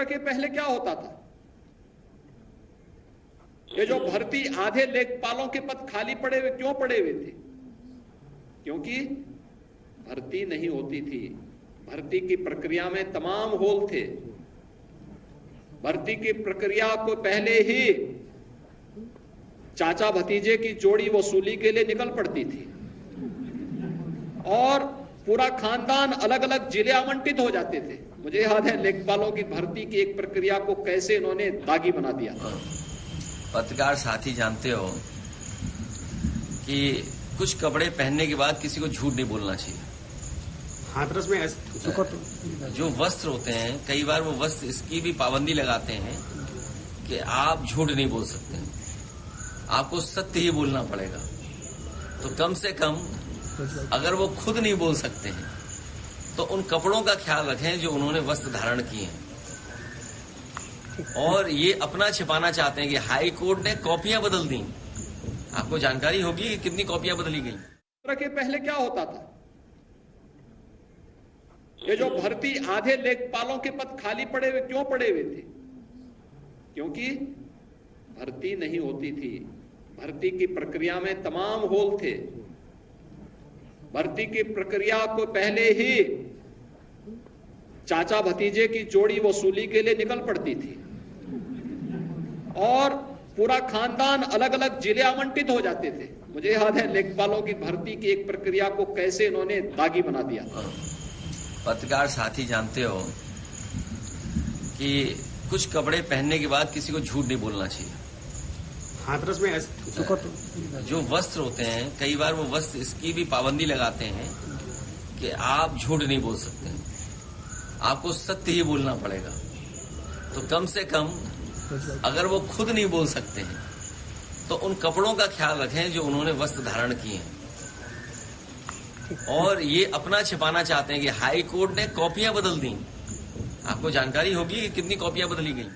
के पहले क्या होता था? ये जो भर्ती आधे लेखपालों के पद खाली पड़े हुए क्यों पड़े हुए थे? क्योंकि भर्ती नहीं होती थी। भर्ती की प्रक्रिया में तमाम होल थे। भर्ती की प्रक्रिया को पहले ही चाचा भतीजे की जोड़ी वसूली के लिए निकल पड़ती थी और पूरा खानदान अलग अलग जिले आवंटित हो जाते थे। मुझे याद है लेखपालों की भर्ती की एक प्रक्रिया को कैसे इन्होंने दागी बना दिया। पत्रकार साथी जानते हो कि कुछ कपड़े पहनने के बाद किसी को झूठ नहीं बोलना चाहिए। हाथरस में जो वस्त्र होते हैं, कई बार वो वस्त्र इसकी भी पाबंदी लगाते हैं कि आप झूठ नहीं बोल सकते, आपको सत्य ही बोलना पड़ेगा। तो कम से कम अगर वो खुद नहीं बोल सकते हैं तो उन कपड़ों का ख्याल रखें जो उन्होंने वस्त्र धारण किए हैं। और ये अपना छिपाना चाहते हैं कि हाई कोर्ट ने कॉपियां बदल दी। आपको जानकारी होगी कि कितनी कॉपियां बदली गई। के पहले क्या होता था? ये जो भर्ती आधे लेखपालों के पद खाली पड़े हुए क्यों पड़े हुए थे? क्योंकि भर्ती नहीं होती थी। भर्ती की प्रक्रिया में तमाम होल थे। भर्ती की प्रक्रिया को पहले ही चाचा भतीजे की जोड़ी वसूली के लिए निकल पड़ती थी और पूरा खानदान अलग अलग जिले आवंटित हो जाते थे। मुझे याद है लेखपालों की भर्ती की एक प्रक्रिया को कैसे इन्होंने दागी बना दिया। पत्रकार साथी जानते हो कि कुछ कपड़े पहनने के बाद किसी को झूठ नहीं बोलना चाहिए। हाथरस में जो वस्त्र होते हैं, कई बार वो वस्त्र इसकी भी पाबंदी लगाते हैं कि आप झूठ नहीं बोल सकते, आपको सत्य ही बोलना पड़ेगा। तो कम से कम अगर वो खुद नहीं बोल सकते हैं तो उन कपड़ों का ख्याल रखें जो उन्होंने वस्त्र धारण किए हैं। और ये अपना छिपाना चाहते हैं कि हाई कोर्ट ने कॉपियां बदल दी। आपको जानकारी होगी कि कितनी कॉपियां बदली गई।